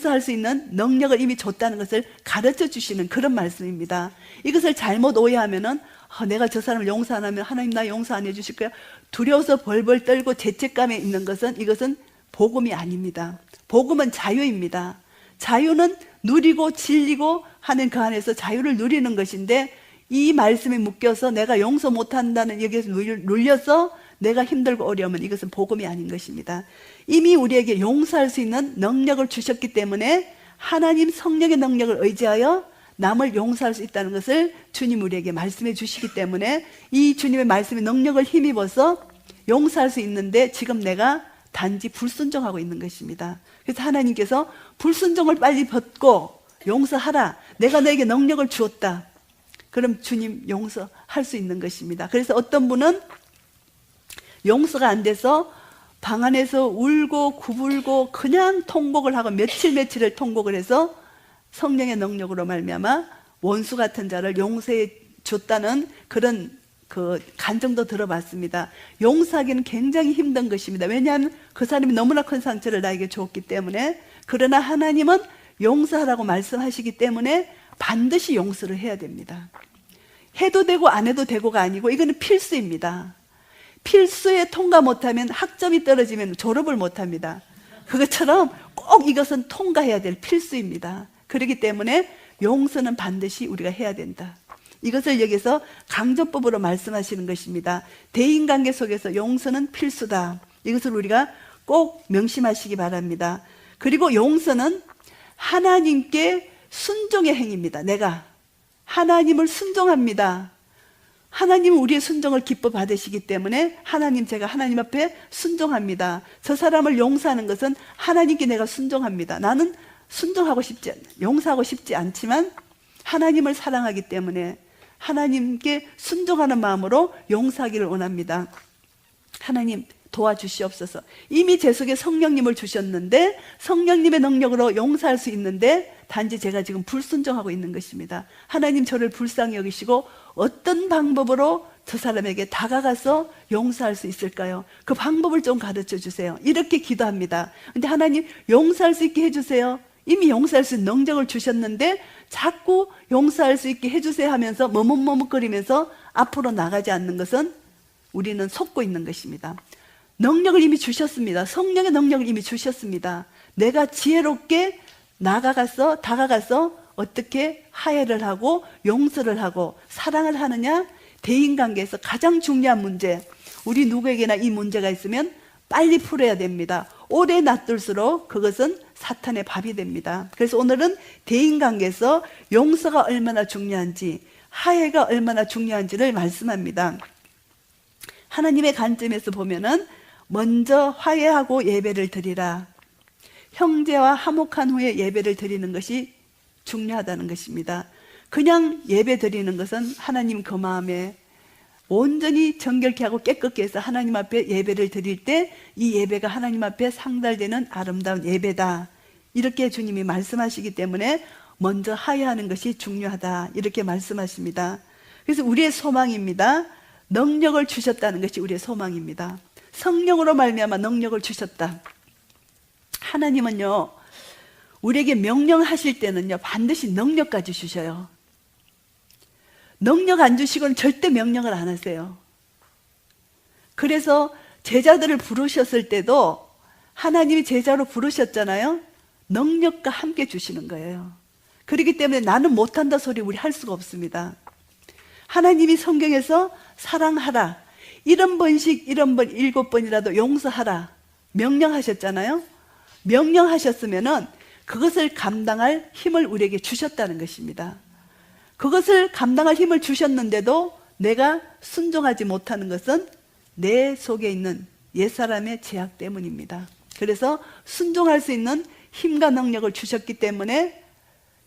용서할 수 있는 능력을 이미 줬다는 것을 가르쳐 주시는 그런 말씀입니다. 이것을 잘못 오해하면은 내가 저 사람을 용서 안 하면 하나님 나 용서 안 해주실 거야, 두려워서 벌벌 떨고 죄책감에 있는 것은, 이것은 복음이 아닙니다. 복음은 자유입니다. 자유는 누리고 질리고 하는 그 안에서 자유를 누리는 것인데, 이 말씀에 묶여서 내가 용서 못한다는 여기에서 눌려서 내가 힘들고 어려우면 이것은 복음이 아닌 것입니다. 이미 우리에게 용서할 수 있는 능력을 주셨기 때문에 하나님 성령의 능력을 의지하여 남을 용서할 수 있다는 것을 주님 우리에게 말씀해 주시기 때문에, 이 주님의 말씀의 능력을 힘입어서 용서할 수 있는데 지금 내가 단지 불순종하고 있는 것입니다. 그래서 하나님께서 불순종을 빨리 벗고 용서하라, 내가 너에게 능력을 주었다, 그럼 주님 용서할 수 있는 것입니다. 그래서 어떤 분은 용서가 안 돼서 방 안에서 울고 구불고 그냥 통곡을 하고 며칠을 통곡을 해서 성령의 능력으로 말미암아 원수 같은 자를 용서해 줬다는 그런 그 간증도 들어봤습니다. 용서하기는 굉장히 힘든 것입니다. 왜냐하면 그 사람이 너무나 큰 상처를 나에게 줬기 때문에. 그러나 하나님은 용서하라고 말씀하시기 때문에 반드시 용서를 해야 됩니다. 해도 되고 안 해도 되고가 아니고 이거는 필수입니다. 필수에 통과 못하면, 학점이 떨어지면 졸업을 못합니다. 그것처럼 꼭 이것은 통과해야 될 필수입니다. 그렇기 때문에 용서는 반드시 우리가 해야 된다. 이것을 여기서 강조법으로 말씀하시는 것입니다. 대인관계 속에서 용서는 필수다. 이것을 우리가 꼭 명심하시기 바랍니다. 그리고 용서는 하나님께 순종의 행위입니다. 내가 하나님을 순종합니다. 하나님은 우리의 순종을 기뻐 받으시기 때문에 하나님, 제가 하나님 앞에 순종합니다. 저 사람을 용서하는 것은 하나님께 내가 순종합니다. 나는 순종하고 싶지, 용서하고 싶지 않지만 하나님을 사랑하기 때문에 하나님께 순종하는 마음으로 용서하기를 원합니다. 하나님 도와주시옵소서. 이미 제 속에 성령님을 주셨는데, 성령님의 능력으로 용서할 수 있는데 단지 제가 지금 불순종하고 있는 것입니다. 하나님 저를 불쌍히 여기시고 어떤 방법으로 저 사람에게 다가가서 용서할 수 있을까요? 그 방법을 좀 가르쳐 주세요. 이렇게 기도합니다. 근데 하나님 용서할 수 있게 해주세요. 이미 용서할 수 있는 능력을 주셨는데 자꾸 용서할 수 있게 해주세요 하면서 머뭇머뭇거리면서 앞으로 나가지 않는 것은 우리는 속고 있는 것입니다. 능력을 이미 주셨습니다. 성령의 능력을 이미 주셨습니다. 내가 지혜롭게 다가가서 어떻게 화해를 하고 용서를 하고 사랑을 하느냐, 대인관계에서 가장 중요한 문제, 우리 누구에게나 이 문제가 있으면 빨리 풀어야 됩니다. 오래 놔둘수록 그것은 사탄의 밥이 됩니다. 그래서 오늘은 대인관계에서 용서가 얼마나 중요한지, 화해가 얼마나 중요한지를 말씀합니다. 하나님의 관점에서 보면은 먼저 화해하고 예배를 드리라, 형제와 화목한 후에 예배를 드리는 것이 중요하다는 것입니다. 그냥 예배 드리는 것은 하나님 그 마음에 온전히 정결케 하고 깨끗게 해서 하나님 앞에 예배를 드릴 때 이 예배가 하나님 앞에 상달되는 아름다운 예배다, 이렇게 주님이 말씀하시기 때문에 먼저 화해하는 것이 중요하다, 이렇게 말씀하십니다. 그래서 우리의 소망입니다. 능력을 주셨다는 것이 우리의 소망입니다. 성령으로 말미암아 능력을 주셨다. 하나님은요, 우리에게 명령하실 때는요 반드시 능력까지 주셔요. 능력 안 주시고는 절대 명령을 안 하세요. 그래서 제자들을 부르셨을 때도 하나님이 제자로 부르셨잖아요. 능력과 함께 주시는 거예요. 그렇기 때문에 나는 못한다 소리 우리 할 수가 없습니다. 하나님이 성경에서 사랑하라, 70번씩 7번이라도 용서하라 명령하셨잖아요. 명령하셨으면은 그것을 감당할 힘을 우리에게 주셨다는 것입니다. 그것을 감당할 힘을 주셨는데도 내가 순종하지 못하는 것은 내 속에 있는 옛사람의 죄악 때문입니다. 그래서 순종할 수 있는 힘과 능력을 주셨기 때문에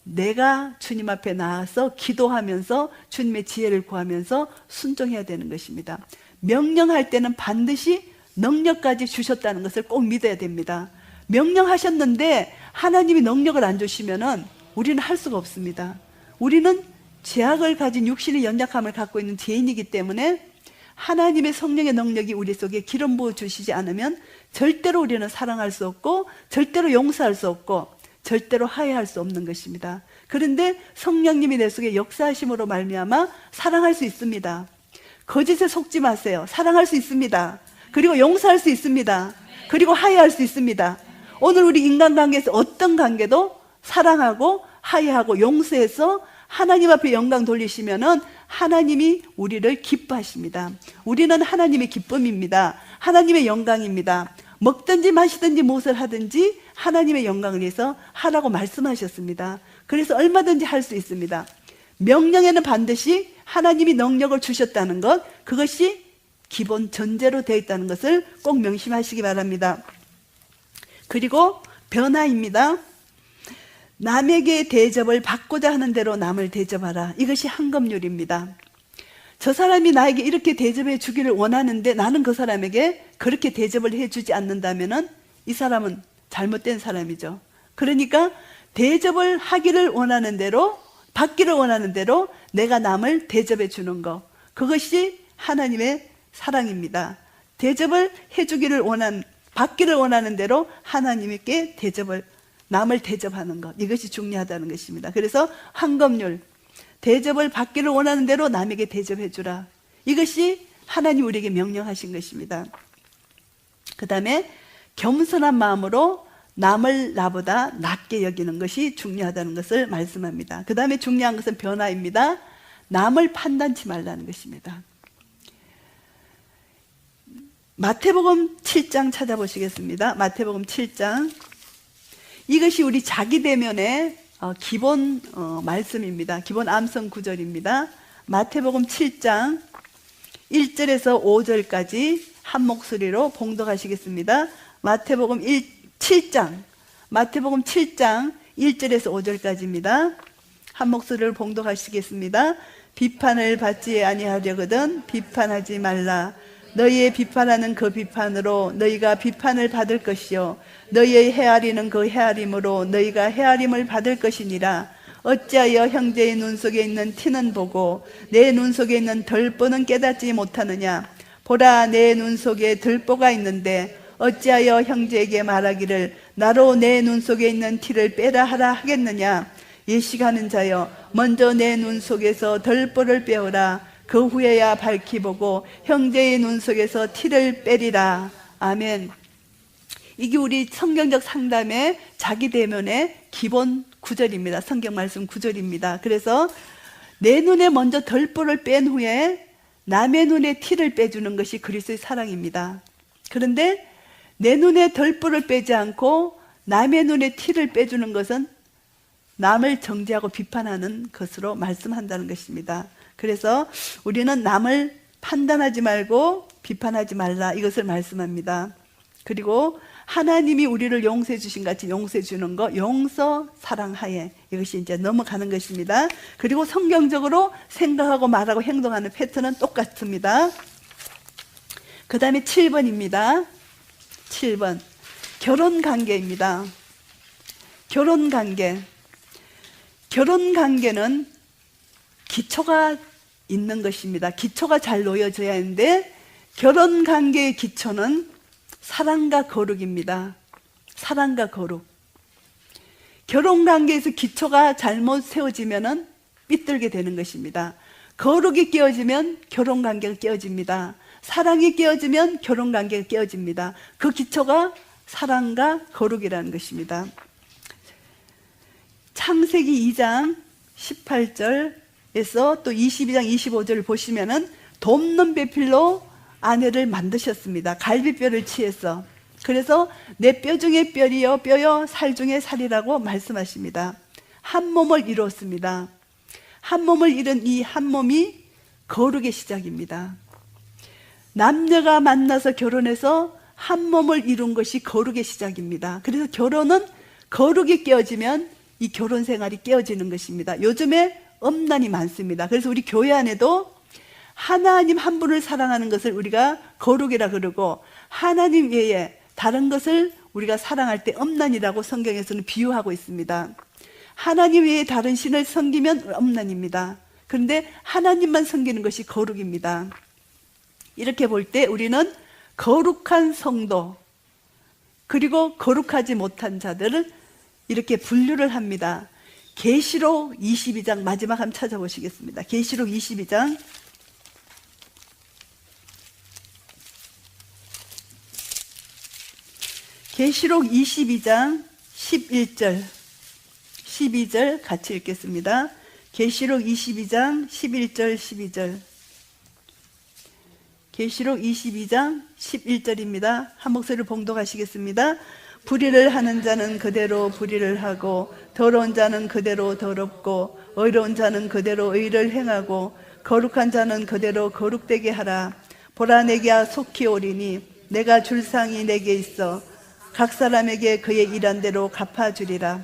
내가 주님 앞에 나와서 기도하면서 주님의 지혜를 구하면서 순종해야 되는 것입니다. 명령할 때는 반드시 능력까지 주셨다는 것을 꼭 믿어야 됩니다. 명령하셨는데 하나님이 능력을 안 주시면은 우리는 할 수가 없습니다. 우리는 죄악을 가진 육신의 연약함을 갖고 있는 죄인이기 때문에 하나님의 성령의 능력이 우리 속에 기름 부어 주시지 않으면 절대로 우리는 사랑할 수 없고 절대로 용서할 수 없고 절대로 하회할 수 없는 것입니다. 그런데 성령님이 내 속에 역사하심으로 말미암아 사랑할 수 있습니다. 거짓에 속지 마세요. 사랑할 수 있습니다. 그리고 용서할 수 있습니다. 그리고 하회할 수 있습니다. 오늘 우리 인간관계에서 어떤 관계도 사랑하고 하회하고 용서해서 하나님 앞에 영광 돌리시면은 하나님이 우리를 기뻐하십니다. 우리는 하나님의 기쁨입니다. 하나님의 영광입니다. 먹든지 마시든지 무엇을 하든지 하나님의 영광을 위해서 하라고 말씀하셨습니다. 그래서 얼마든지 할 수 있습니다. 명령에는 반드시 하나님이 능력을 주셨다는 것, 그것이 기본 전제로 되어 있다는 것을 꼭 명심하시기 바랍니다. 그리고 변화입니다. 남에게 대접을 받고자 하는 대로 남을 대접하라. 이것이 황금률입니다. 저 사람이 나에게 이렇게 대접해 주기를 원하는데 나는 그 사람에게 그렇게 대접을 해주지 않는다면 이 사람은 잘못된 사람이죠. 그러니까 대접을 하기를 원하는 대로, 받기를 원하는 대로 내가 남을 대접해 주는 것, 그것이 하나님의 사랑입니다. 대접을 해주기를 받기를 원하는 대로 하나님께 남을 대접하는 것, 이것이 중요하다는 것입니다. 그래서 황금률, 대접을 받기를 원하는 대로 남에게 대접해 주라. 이것이 하나님 우리에게 명령하신 것입니다. 그 다음에 겸손한 마음으로 남을 나보다 낮게 여기는 것이 중요하다는 것을 말씀합니다. 그 다음에 중요한 것은 변화입니다. 남을 판단치 말라는 것입니다. 마태복음 7장 찾아보시겠습니다. 마태복음 7장. 이것이 우리 자기대면의 기본 말씀입니다. 기본 암송 구절입니다. 마태복음 7장 1절에서 5절까지 한 목소리로 봉독하시겠습니다. 마태복음 7장 1절에서 5절까지입니다. 한 목소리를 봉독하시겠습니다. 비판을 받지 아니하려거든 비판하지 말라. 너희의 비판하는 그 비판으로 너희가 비판을 받을 것이요 너희의 헤아리는 그 헤아림으로 너희가 헤아림을 받을 것이니라. 어찌하여 형제의 눈 속에 있는 티는 보고 내 눈 속에 있는 덜보는 깨닫지 못하느냐. 보라, 내 눈 속에 들보가 있는데 어찌하여 형제에게 말하기를 나로 내 눈 속에 있는 티를 빼라 하라 하겠느냐. 예식하는 자여, 먼저 내 눈 속에서 덜보를 빼오라. 그 후에야 밝히 보고 형제의 눈 속에서 티를 빼리라. 아멘. 이게 우리 성경적 상담의 자기 대면의 기본 구절입니다. 성경 말씀 구절입니다. 그래서 내 눈에 먼저 덜보를 뺀 후에 남의 눈에 티를 빼주는 것이 그리스도의 사랑입니다. 그런데 내 눈에 덜보를 빼지 않고 남의 눈에 티를 빼주는 것은 남을 정죄하고 비판하는 것으로 말씀한다는 것입니다. 그래서 우리는 남을 판단하지 말고 비판하지 말라, 이것을 말씀합니다. 그리고 하나님이 우리를 용서해 주신 같이 용서해 주는 것, 용서, 사랑하에, 이것이 이제 넘어가는 것입니다. 그리고 성경적으로 생각하고 말하고 행동하는 패턴은 똑같습니다. 그 다음에 7번입니다. 7번. 결혼관계입니다. 결혼관계. 결혼관계는 기초가 있는 것입니다. 기초가 잘 놓여져야 하는데 결혼관계의 기초는 사랑과 거룩입니다. 사랑과 거룩. 결혼관계에서 기초가 잘못 세워지면 삐뚤게 되는 것입니다. 거룩이 깨어지면 결혼관계가 깨어집니다. 사랑이 깨어지면 결혼관계가 깨어집니다. 그 기초가 사랑과 거룩이라는 것입니다. 창세기 2장 18절에서 또 22장 25절을 보시면은 돕는 배필로 아내를 만드셨습니다. 갈비뼈를 취해서. 그래서 내 뼈 중에 뼈이요 뼈요 살 중에 살이라고 말씀하십니다. 한 몸을 이루었습니다. 한 몸을 이룬 이 한 몸이 거룩의 시작입니다. 남녀가 만나서 결혼해서 한 몸을 이룬 것이 거룩의 시작입니다. 그래서 결혼은 거룩이 깨어지면 이 결혼 생활이 깨어지는 것입니다. 요즘에 엄난이 많습니다. 그래서 우리 교회 안에도 하나님 한 분을 사랑하는 것을 우리가 거룩이라 그러고 하나님 외에 다른 것을 우리가 사랑할 때 엄난이라고 성경에서는 비유하고 있습니다. 하나님 외에 다른 신을 섬기면 엄난입니다. 그런데 하나님만 섬기는 것이 거룩입니다. 이렇게 볼 때 우리는 거룩한 성도 그리고 거룩하지 못한 자들을 이렇게 분류를 합니다. 계시록 22장 마지막 한번 찾아보시겠습니다. 계시록 22장 계시록 22장 11절 12절 같이 읽겠습니다. 계시록 22장 11절 12절 계시록 22장 11절입니다. 한 목소리를 봉독하시겠습니다. 불의를 하는 자는 그대로 불의를 하고 더러운 자는 그대로 더럽고 의로운 자는 그대로 의를 행하고 거룩한 자는 그대로 거룩되게 하라. 보라 내게 속히 오리니 내가 줄 상이 내게 있어 각 사람에게 그의 일한 대로 갚아주리라.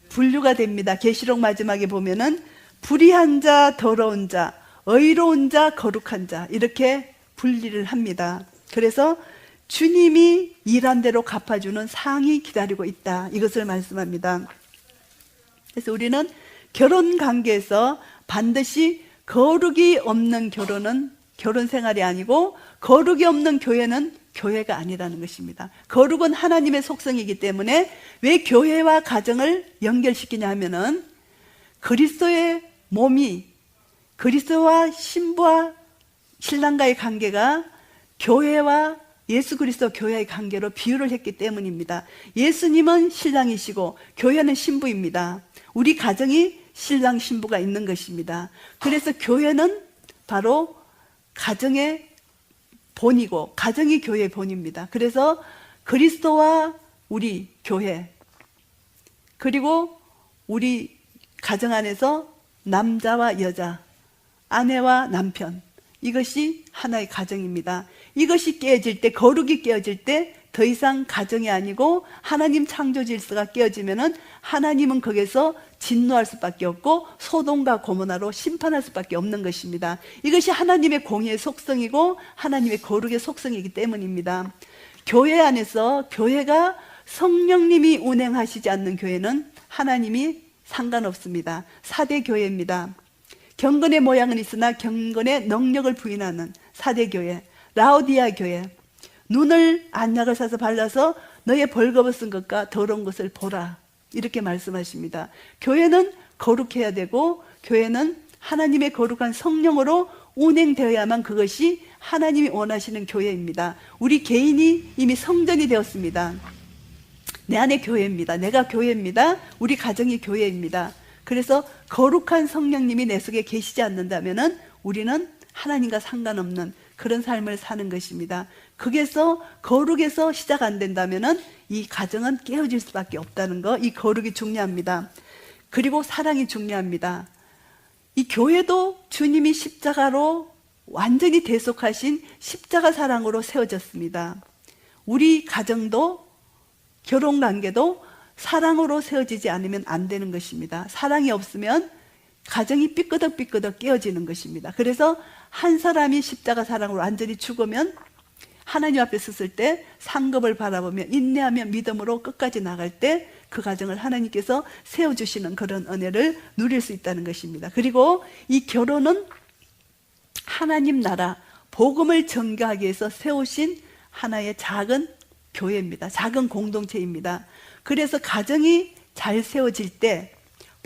분류가 됩니다. 계시록 마지막에 보면은 불의한 자, 더러운 자, 의로운 자, 거룩한 자 이렇게 분리를 합니다. 그래서 주님이 일한 대로 갚아주는 상이 기다리고 있다. 이것을 말씀합니다. 그래서 우리는 결혼 관계에서 반드시 거룩이 없는 결혼은 결혼 생활이 아니고 거룩이 없는 교회는 교회가 아니라는 것입니다. 거룩은 하나님의 속성이기 때문에 왜 교회와 가정을 연결시키냐 하면은 그리스도의 몸이 그리스도와 신부와 신랑과의 관계가 교회와 예수 그리스도 교회의 관계로 비유를 했기 때문입니다. 예수님은 신랑이시고 교회는 신부입니다. 우리 가정이 신랑 신부가 있는 것입니다. 그래서 교회는 바로 가정의 본이고 가정이 교회의 본입니다. 그래서 그리스도와 우리 교회 그리고 우리 가정 안에서 남자와 여자, 아내와 남편 이것이 하나의 가정입니다. 이것이 깨어질 때 거룩이 깨어질 때 더 이상 가정이 아니고 하나님 창조 질서가 깨어지면은 하나님은 거기서 진노할 수밖에 없고 소돔과 고모라로 심판할 수밖에 없는 것입니다. 이것이 하나님의 공의의 속성이고 하나님의 거룩의 속성이기 때문입니다. 교회 안에서 교회가 성령님이 운행하시지 않는 교회는 하나님이 상관없습니다. 4대 교회입니다. 경건의 모양은 있으나 경건의 능력을 부인하는 4대 교회, 라오디아 교회. 눈을 안약을 사서 발라서 너의 벌거벗은 것과 더러운 것을 보라 이렇게 말씀하십니다. 교회는 거룩해야 되고 교회는 하나님의 거룩한 성령으로 운행되어야만 그것이 하나님이 원하시는 교회입니다. 우리 개인이 이미 성전이 되었습니다. 내 안에 교회입니다. 내가 교회입니다. 우리 가정이 교회입니다. 그래서 거룩한 성령님이 내 속에 계시지 않는다면 우리는 하나님과 상관없는 그런 삶을 사는 것입니다. 거기에서 거룩에서 시작 안 된다면 이 가정은 깨어질 수밖에 없다는 거, 이 거룩이 중요합니다. 그리고 사랑이 중요합니다. 이 교회도 주님이 십자가로 완전히 대속하신 십자가 사랑으로 세워졌습니다. 우리 가정도 결혼관계도 사랑으로 세워지지 않으면 안 되는 것입니다. 사랑이 없으면 가정이 삐끄덕삐끄덕 깨어지는 것입니다. 그래서 한 사람이 십자가 사랑으로 완전히 죽으면 하나님 앞에 섰을 때 상급을 바라보며 인내하며 믿음으로 끝까지 나갈 때 그 가정을 하나님께서 세워주시는 그런 은혜를 누릴 수 있다는 것입니다. 그리고 이 결혼은 하나님 나라 복음을 전개하기 위해서 세우신 하나의 작은 교회입니다. 작은 공동체입니다. 그래서 가정이 잘 세워질 때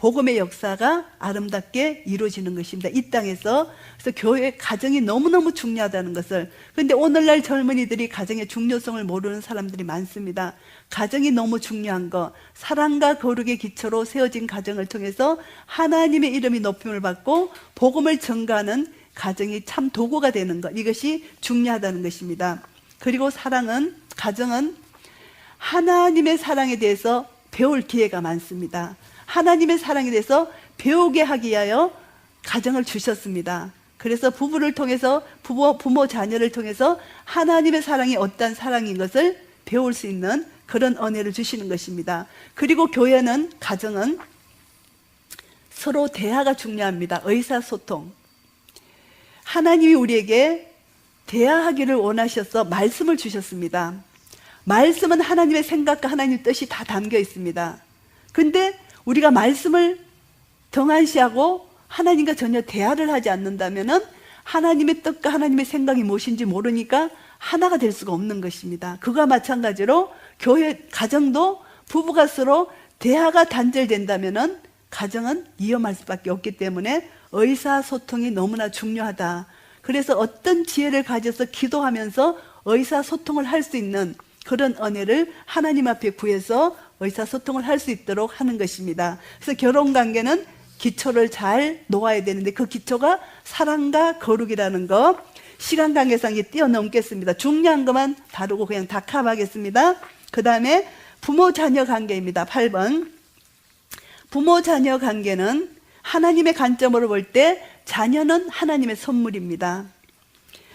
복음의 역사가 아름답게 이루어지는 것입니다. 이 땅에서. 그래서 교회, 가정이 너무너무 중요하다는 것을. 그런데 오늘날 젊은이들이 가정의 중요성을 모르는 사람들이 많습니다. 가정이 너무 중요한 거, 사랑과 거룩의 기초로 세워진 가정을 통해서 하나님의 이름이 높임을 받고 복음을 전가하는 가정이 참 도구가 되는 것, 이것이 중요하다는 것입니다. 그리고 사랑은, 가정은 하나님의 사랑에 대해서 배울 기회가 많습니다. 하나님의 사랑에 대해서 배우게 하기 위하여 가정을 주셨습니다. 그래서 부부를 통해서 부모 자녀를 통해서 하나님의 사랑이 어떤 사랑인 것을 배울 수 있는 그런 은혜를 주시는 것입니다. 그리고 교회는, 가정은 서로 대화가 중요합니다. 의사소통. 하나님이 우리에게 대화하기를 원하셔서 말씀을 주셨습니다. 말씀은 하나님의 생각과 하나님의 뜻이 다 담겨 있습니다. 근데 우리가 말씀을 등한시하고 하나님과 전혀 대화를 하지 않는다면 하나님의 뜻과 하나님의 생각이 무엇인지 모르니까 하나가 될 수가 없는 것입니다. 그와 마찬가지로 교회, 가정도 부부가 서로 대화가 단절된다면은 가정은 위험할 수밖에 없기 때문에 의사소통이 너무나 중요하다. 그래서 어떤 지혜를 가져서 기도하면서 의사소통을 할 수 있는 그런 은혜를 하나님 앞에 구해서 의사소통을 할 수 있도록 하는 것입니다. 그래서 결혼관계는 기초를 잘 놓아야 되는데 그 기초가 사랑과 거룩이라는 거, 시간 관계상 뛰어넘겠습니다. 중요한 것만 다루고 그냥 다 커버하겠습니다. 그 다음에 부모-자녀 관계입니다. 8번. 부모-자녀 관계는 하나님의 관점으로 볼 때 자녀는 하나님의 선물입니다.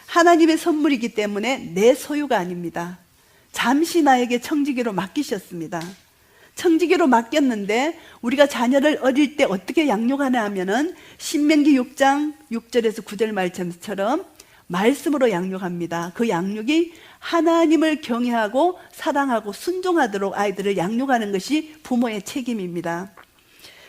하나님의 선물이기 때문에 내 소유가 아닙니다. 잠시 나에게 청지기로 맡기셨습니다. 청지기로 맡겼는데 우리가 자녀를 어릴 때 어떻게 양육하나 하면은 신명기 6장 6절에서 9절 말씀처럼 말씀으로 양육합니다. 그 양육이 하나님을 경외하고 사랑하고 순종하도록 아이들을 양육하는 것이 부모의 책임입니다.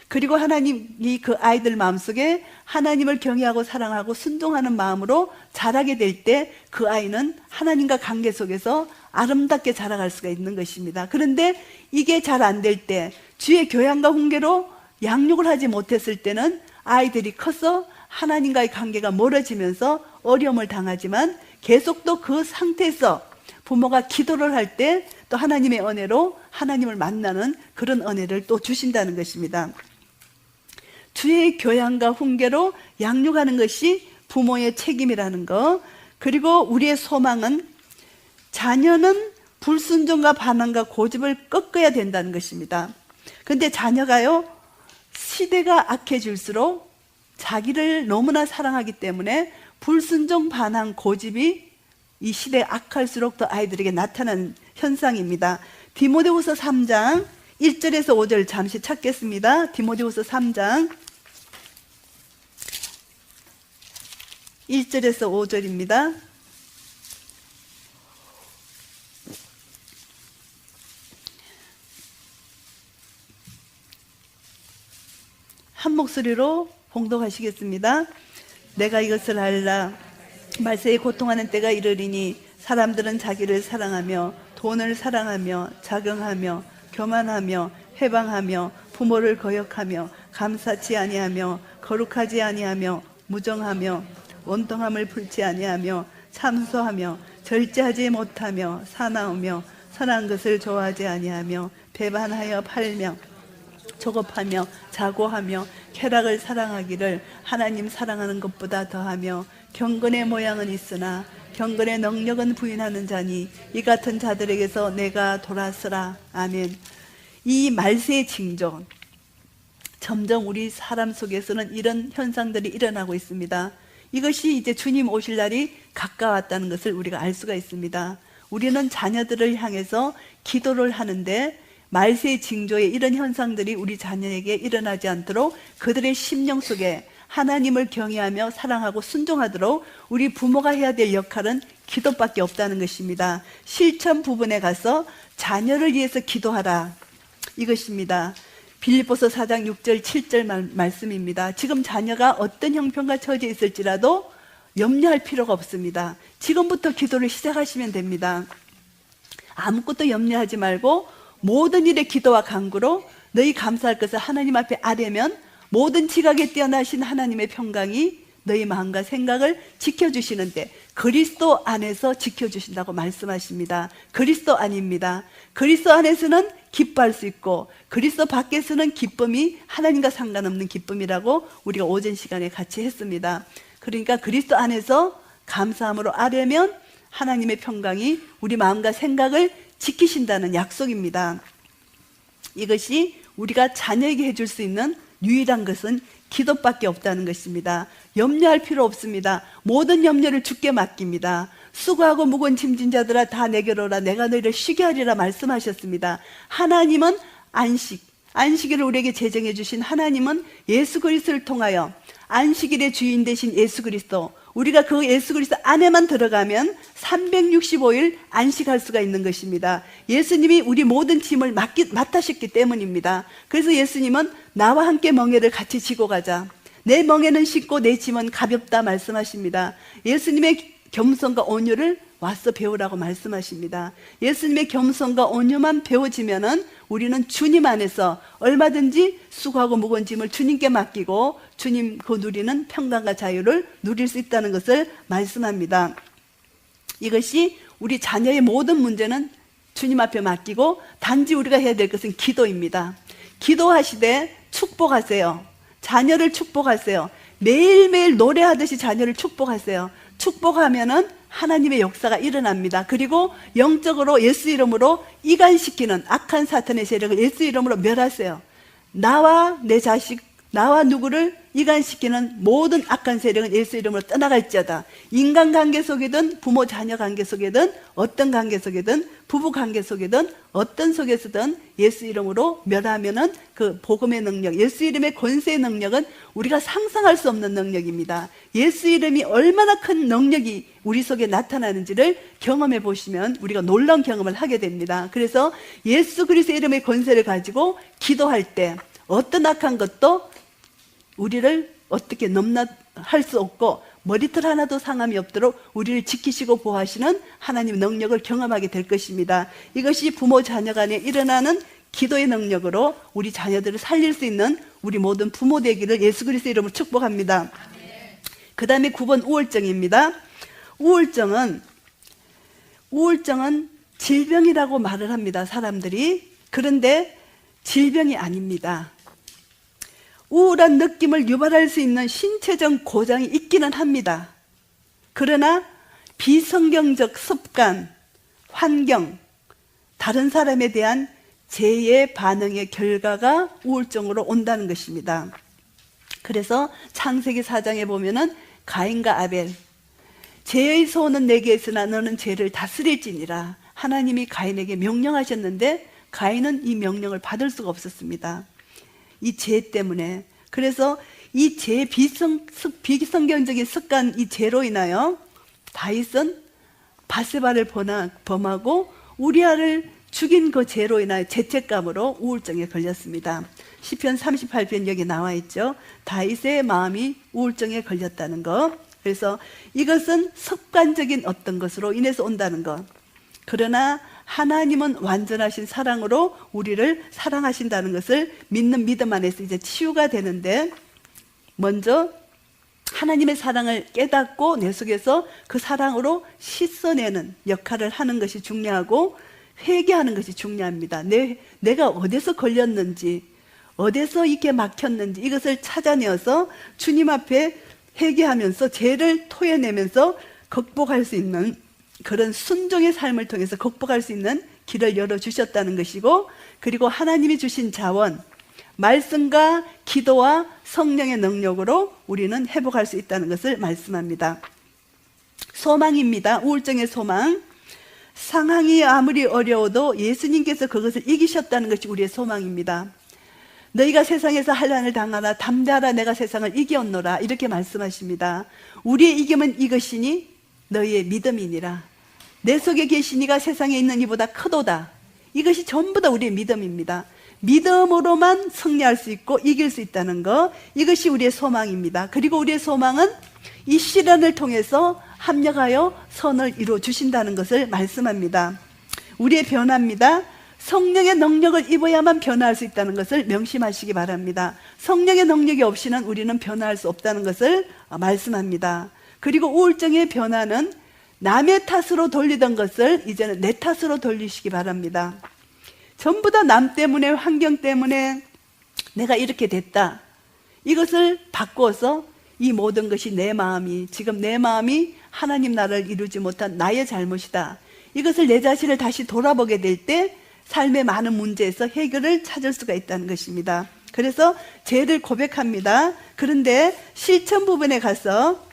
그리고 하나님이 그 아이들 마음속에 하나님을 경외하고 사랑하고 순종하는 마음으로 자라게 될 때 그 아이는 하나님과 관계 속에서 아름답게 자라갈 수가 있는 것입니다. 그런데 이게 잘 안 될 때, 주의 교양과 훈계로 양육을 하지 못했을 때는 아이들이 커서 하나님과의 관계가 멀어지면서 어려움을 당하지만 계속 또 그 상태에서 부모가 기도를 할 때 또 하나님의 은혜로 하나님을 만나는 그런 은혜를 또 주신다는 것입니다. 주의 교양과 훈계로 양육하는 것이 부모의 책임이라는 거. 그리고 우리의 소망은 자녀는 불순종과 반항과 고집을 꺾어야 된다는 것입니다. 그런데 자녀가요, 시대가 악해질수록 자기를 너무나 사랑하기 때문에 불순종, 반항, 고집이 이 시대에 악할수록 더 아이들에게 나타나는 현상입니다. 디모데후서 3장 1절에서 5절 잠시 찾겠습니다. 디모데후서 3장 1절에서 5절입니다. 한 목소리로 봉독하시겠습니다. 내가 이것을 알라. 말세에 고통하는 때가 이르리니 사람들은 자기를 사랑하며 돈을 사랑하며 자경하며 교만하며 회방하며 부모를 거역하며 감사치 아니하며 거룩하지 아니하며 무정하며 원통함을 풀지 아니하며 참소하며 절제하지 못하며 사나우며 선한 것을 좋아하지 아니하며 배반하여 팔며 조급하며 자고하며 쾌락을 사랑하기를 하나님 사랑하는 것보다 더하며 경건의 모양은 있으나 경건의 능력은 부인하는 자니 이 같은 자들에게서 내가 돌아서라. 아멘. 이 말세의 징조, 점점 우리 사람 속에서는 이런 현상들이 일어나고 있습니다. 이것이 이제 주님 오실 날이 가까웠다는 것을 우리가 알 수가 있습니다. 우리는 자녀들을 향해서 기도를 하는데 말세의 징조에 이런 현상들이 우리 자녀에게 일어나지 않도록 그들의 심령 속에 하나님을 경외하며 사랑하고 순종하도록 우리 부모가 해야 될 역할은 기도밖에 없다는 것입니다. 실천 부분에 가서 자녀를 위해서 기도하라, 이것입니다. 빌립보서 4장 6절 7절 말씀입니다. 지금 자녀가 어떤 형편과 처지에 있을지라도 염려할 필요가 없습니다. 지금부터 기도를 시작하시면 됩니다. 아무것도 염려하지 말고 모든 일에 기도와 간구로 너희 감사할 것을 하나님 앞에 아뢰면 모든 지각에 뛰어나신 하나님의 평강이 너희 마음과 생각을 지켜주시는데 그리스도 안에서 지켜주신다고 말씀하십니다. 그리스도 안입니다. 그리스도 안에서는 기뻐할 수 있고 그리스도 밖에서는 기쁨이 하나님과 상관없는 기쁨이라고 우리가 오전 시간에 같이 했습니다. 그러니까 그리스도 안에서 감사함으로 아뢰면 하나님의 평강이 우리 마음과 생각을 지키신다는 약속입니다. 이것이 우리가 자녀에게 해줄 수 있는 유일한 것은 기도밖에 없다는 것입니다. 염려할 필요 없습니다. 모든 염려를 주께 맡깁니다. 수고하고 무거운 짐진 자들아 다 내게로 오라. 내가 너희를 쉬게 하리라 말씀하셨습니다. 하나님은 안식일을 우리에게 제정해 주신 하나님은 예수 그리스도를 통하여 안식일의 주인 되신 예수 그리스도, 우리가 그 예수 그리스도 안에만 들어가면 365일 안식할 수가 있는 것입니다. 예수님이 우리 모든 짐을 맡으셨기 때문입니다. 그래서 예수님은 나와 함께 멍에를 같이 지고 가자. 내 멍에는 쉽고 내 짐은 가볍다 말씀하십니다. 예수님의 겸손과 온유를 와서 배우라고 말씀하십니다. 예수님의 겸손과 온유만 배워지면은 우리는 주님 안에서 얼마든지 수고하고 무거운 짐을 주님께 맡기고 주님 그 누리는 평강과 자유를 누릴 수 있다는 것을 말씀합니다. 이것이 우리 자녀의 모든 문제는 주님 앞에 맡기고 단지 우리가 해야 될 것은 기도입니다. 기도하시되 축복하세요. 자녀를 축복하세요. 매일매일 노래하듯이 자녀를 축복하세요. 축복하면은 하나님의 역사가 일어납니다. 그리고 영적으로 예수 이름으로 이간시키는 악한 사탄의 세력을 예수 이름으로 멸하세요. 나와 내 자식, 나와 누구를 이간시키는 모든 악한 세력은 예수 이름으로 떠나갈지어다. 인간관계 속이든 부모 자녀 관계 속이든 어떤 관계 속이든 부부 관계 속이든 어떤 속에서든 예수 이름으로 멸하면은 그 복음의 능력, 예수 이름의 권세의 능력은 우리가 상상할 수 없는 능력입니다. 예수 이름이 얼마나 큰 능력이 우리 속에 나타나는지를 경험해 보시면 우리가 놀라운 경험을 하게 됩니다. 그래서 예수 그리스도의 이름의 권세를 가지고 기도할 때 어떤 악한 것도 우리를 어떻게 넘나할 수 없고 머리털 하나도 상함이 없도록 우리를 지키시고 보호하시는 하나님의 능력을 경험하게 될 것입니다. 이것이 부모 자녀 간에 일어나는 기도의 능력으로 우리 자녀들을 살릴 수 있는 우리 모든 부모 되기를 예수 그리스도의 이름으로 축복합니다. 그 다음에 9번 우울증입니다. 우울증은 질병이라고 말을 합니다. 사람들이. 그런데 질병이 아닙니다. 우울한 느낌을 유발할 수 있는 신체적 고장이 있기는 합니다. 그러나 비성경적 습관, 환경, 다른 사람에 대한 재해 반응의 결과가 우울증으로 온다는 것입니다. 그래서 창세기 4장에 보면은 가인과 아벨, 죄의 소원은 내게 있으나 너는 죄를 다스릴지니라. 하나님이 가인에게 명령하셨는데 가인은 이 명령을 받을 수가 없었습니다. 이 죄 때문에. 그래서 이 죄 비성경적인 습관, 이 죄로 인하여 다윗은 바세바를 범하고 우리아를 죽인 그 죄로 인하여 죄책감으로 우울증에 걸렸습니다. 시편 38편 여기 나와 있죠. 다윗의 마음이 우울증에 걸렸다는 것. 그래서 이것은 습관적인 어떤 것으로 인해서 온다는 것. 그러나 하나님은 완전하신 사랑으로 우리를 사랑하신다는 것을 믿는 믿음 안에서 이제 치유가 되는데, 먼저 하나님의 사랑을 깨닫고 내 속에서 그 사랑으로 씻어내는 역할을 하는 것이 중요하고, 회개하는 것이 중요합니다. 내가 어디서 걸렸는지, 어디서 이렇게 막혔는지 이것을 찾아내어서 주님 앞에 회개하면서 죄를 토해내면서 극복할 수 있는 그런 순종의 삶을 통해서 극복할 수 있는 길을 열어주셨다는 것이고, 그리고 하나님이 주신 자원, 말씀과 기도와 성령의 능력으로 우리는 회복할 수 있다는 것을 말씀합니다. 소망입니다. 우울증의 소망. 상황이 아무리 어려워도 예수님께서 그것을 이기셨다는 것이 우리의 소망입니다. 너희가 세상에서 환난을 당하라 담대하라 내가 세상을 이겼노라 이렇게 말씀하십니다. 우리의 이김은 이것이니 너희의 믿음이니라. 내 속에 계신 이가 세상에 있는 이보다 크도다. 이것이 전부 다 우리의 믿음입니다. 믿음으로만 승리할 수 있고 이길 수 있다는 것, 이것이 우리의 소망입니다. 그리고 우리의 소망은 이 시련을 통해서 합력하여 선을 이루어 주신다는 것을 말씀합니다. 우리의 변화입니다. 성령의 능력을 입어야만 변화할 수 있다는 것을 명심하시기 바랍니다. 성령의 능력이 없이는 우리는 변화할 수 없다는 것을 말씀합니다. 그리고 우울증의 변화는 남의 탓으로 돌리던 것을 이제는 내 탓으로 돌리시기 바랍니다. 전부 다 남 때문에, 환경 때문에 내가 이렇게 됐다. 이것을 바꿔서 이 모든 것이 지금 내 마음이 하나님 나라를 이루지 못한 나의 잘못이다. 이것을 내 자신을 다시 돌아보게 될 때 삶의 많은 문제에서 해결을 찾을 수가 있다는 것입니다. 그래서 죄를 고백합니다. 그런데 실천 부분에 가서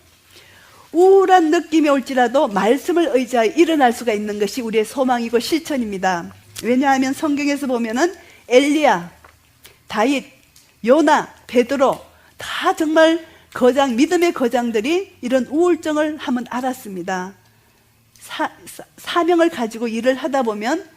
우울한 느낌이 올지라도 말씀을 의지하여 일어날 수가 있는 것이 우리의 소망이고 실천입니다. 왜냐하면 성경에서 보면은 엘리야, 다윗, 요나, 베드로 다 정말 믿음의 거장들이 이런 우울증을 한번 알았습니다. 사명을 가지고 일을 하다 보면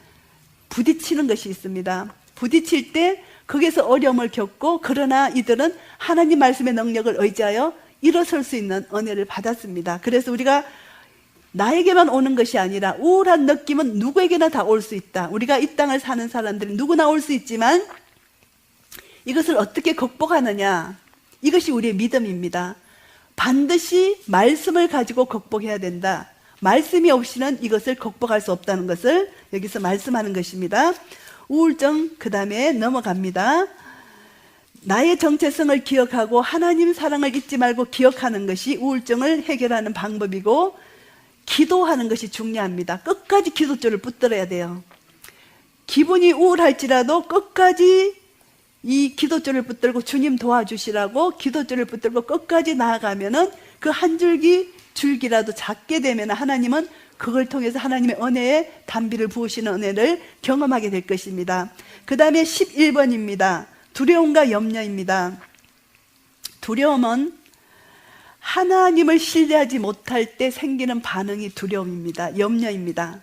부딪히는 것이 있습니다. 부딪힐 때 거기서 어려움을 겪고, 그러나 이들은 하나님 말씀의 능력을 의지하여 일어설 수 있는 은혜를 받았습니다. 그래서 우리가 나에게만 오는 것이 아니라 우울한 느낌은 누구에게나 다 올 수 있다. 우리가 이 땅을 사는 사람들은 누구나 올 수 있지만 이것을 어떻게 극복하느냐, 이것이 우리의 믿음입니다. 반드시 말씀을 가지고 극복해야 된다. 말씀이 없이는 이것을 극복할 수 없다는 것을 여기서 말씀하는 것입니다. 우울증, 그 다음에 넘어갑니다. 나의 정체성을 기억하고 하나님 사랑을 잊지 말고 기억하는 것이 우울증을 해결하는 방법이고, 기도하는 것이 중요합니다. 끝까지 기도줄을 붙들어야 돼요. 기분이 우울할지라도 끝까지 이 기도줄을 붙들고 주님 도와주시라고 기도줄을 붙들고 끝까지 나아가면은 그 한 줄기 줄기라도 작게 되면 하나님은 그걸 통해서 하나님의 은혜에 단비를 부으시는 은혜를 경험하게 될 것입니다. 그 다음에 11번입니다. 두려움과 염려입니다. 두려움은 하나님을 신뢰하지 못할 때 생기는 반응이 두려움입니다. 염려입니다.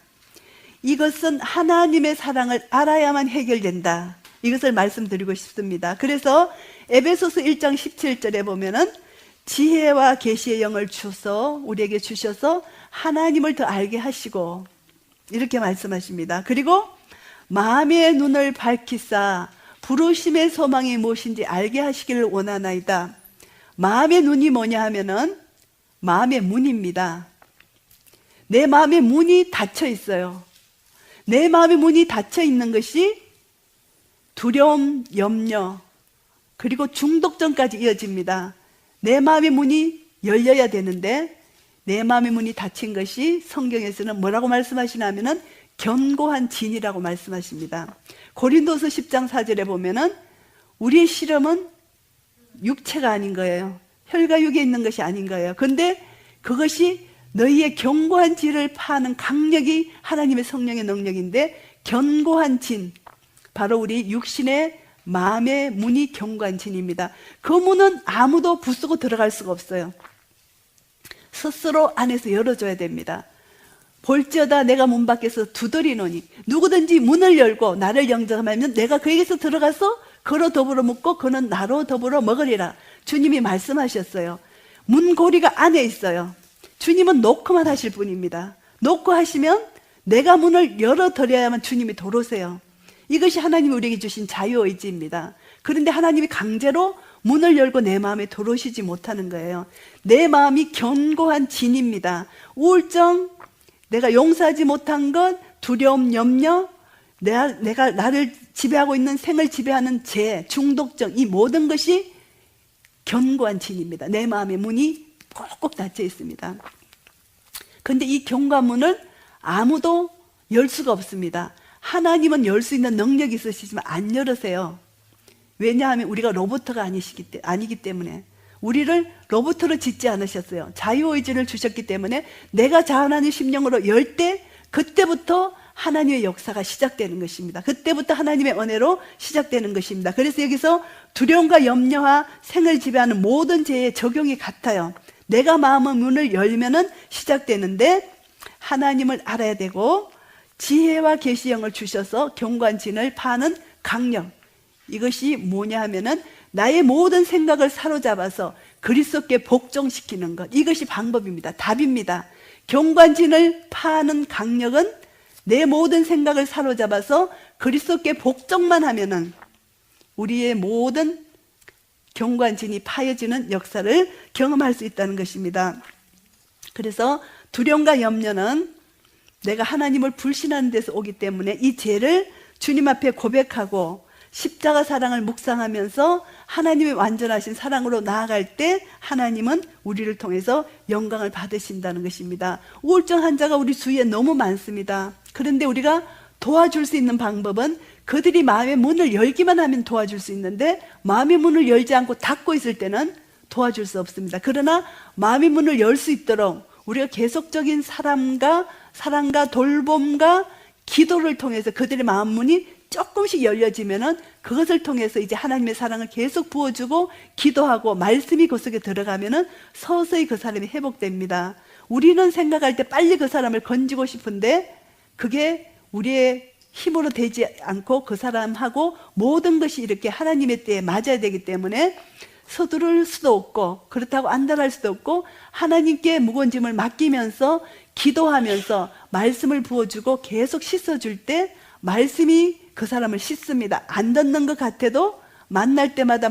이것은 하나님의 사랑을 알아야만 해결된다. 이것을 말씀드리고 싶습니다. 그래서 에베소서 1장 17절에 보면은 지혜와 계시의 영을 주셔서 우리에게 주셔서 하나님을 더 알게 하시고 이렇게 말씀하십니다. 그리고 마음의 눈을 밝히사 부르심의 소망이 무엇인지 알게 하시기를 원하나이다. 마음의 눈이 뭐냐 하면은 마음의 문입니다. 내 마음의 문이 닫혀 있어요. 내 마음의 문이 닫혀 있는 것이 두려움, 염려, 그리고 중독점까지 이어집니다. 내 마음의 문이 열려야 되는데 내 마음의 문이 닫힌 것이 성경에서는 뭐라고 말씀하시냐면은 견고한 진이라고 말씀하십니다. 고린도서 10장 4절에 보면은 우리의 실험은 육체가 아닌 거예요. 혈과 육에 있는 것이 아닌 거예요. 그런데 그것이 너희의 견고한 진을 파는 강력이 하나님의 성령의 능력인데, 견고한 진, 바로 우리 육신의 마음의 문이 견고한 진입니다. 그 문은 아무도 부수고 들어갈 수가 없어요. 스스로 안에서 열어줘야 됩니다. 볼지어다 내가 문 밖에서 두드리노니, 누구든지 문을 열고 나를 영접하면 내가 그에게서 들어가서 그로 더불어 묵고 그는 나로 더불어 먹으리라. 주님이 말씀하셨어요. 문고리가 안에 있어요. 주님은 놓고만 하실 분입니다. 놓고 하시면 내가 문을 열어드려야만 주님이 들어오세요. 이것이 하나님이 우리에게 주신 자유의지입니다. 그런데 하나님이 강제로 문을 열고 내 마음에 들어오시지 못하는 거예요. 내 마음이 견고한 진입니다. 우울증, 내가 용서하지 못한 것, 두려움, 염려, 내가 나를 지배하고 있는 생을 지배하는 죄, 중독증, 이 모든 것이 견고한 진입니다. 내 마음의 문이 꼭꼭 닫혀 있습니다. 그런데 이 견고한 문을 아무도 열 수가 없습니다. 하나님은 열 수 있는 능력이 있으시지만 안 열으세요. 왜냐하면 우리가 로봇가 아니기 때문에. 우리를 로봇으로 짓지 않으셨어요. 자유의지를 주셨기 때문에 내가 자원하는 심령으로 열 때 그때부터 하나님의 역사가 시작되는 것입니다. 그때부터 하나님의 은혜로 시작되는 것입니다. 그래서 여기서 두려움과 염려와 생을 지배하는 모든 죄의 적용이 같아요. 내가 마음의 문을 열면은 시작되는데, 하나님을 알아야 되고 지혜와 계시형을 주셔서 견고한 진을 파는 강력, 이것이 뭐냐 하면은 나의 모든 생각을 사로잡아서 그리스도께 복종시키는 것, 이것이 방법입니다. 답입니다. 견고한 진을 파는 강력은 내 모든 생각을 사로잡아서 그리스도께 복종만 하면은 우리의 모든 견고한 진이 파여지는 역사를 경험할 수 있다는 것입니다. 그래서 두려움과 염려는 내가 하나님을 불신하는 데서 오기 때문에 이 죄를 주님 앞에 고백하고 십자가 사랑을 묵상하면서 하나님의 완전하신 사랑으로 나아갈 때 하나님은 우리를 통해서 영광을 받으신다는 것입니다. 우울증 환자가 우리 주위에 너무 많습니다. 그런데 우리가 도와줄 수 있는 방법은 그들이 마음의 문을 열기만 하면 도와줄 수 있는데, 마음의 문을 열지 않고 닫고 있을 때는 도와줄 수 없습니다. 그러나 마음의 문을 열 수 있도록 우리가 계속적인 사랑과 돌봄과 기도를 통해서 그들의 마음 문이 조금씩 열려지면은 그것을 통해서 이제 하나님의 사랑을 계속 부어주고 기도하고 말씀이 그 속에 들어가면은 서서히 그 사람이 회복됩니다. 우리는 생각할 때 빨리 그 사람을 건지고 싶은데 그게 우리의 힘으로 되지 않고 그 사람하고 모든 것이 이렇게 하나님의 때에 맞아야 되기 때문에 서두를 수도 없고 그렇다고 안달할 수도 없고 하나님께 무거운 짐을 맡기면서 기도하면서 말씀을 부어주고 계속 씻어줄 때 말씀이 그 사람을 씻습니다. 안 듣는 것 같아도 만날 때마다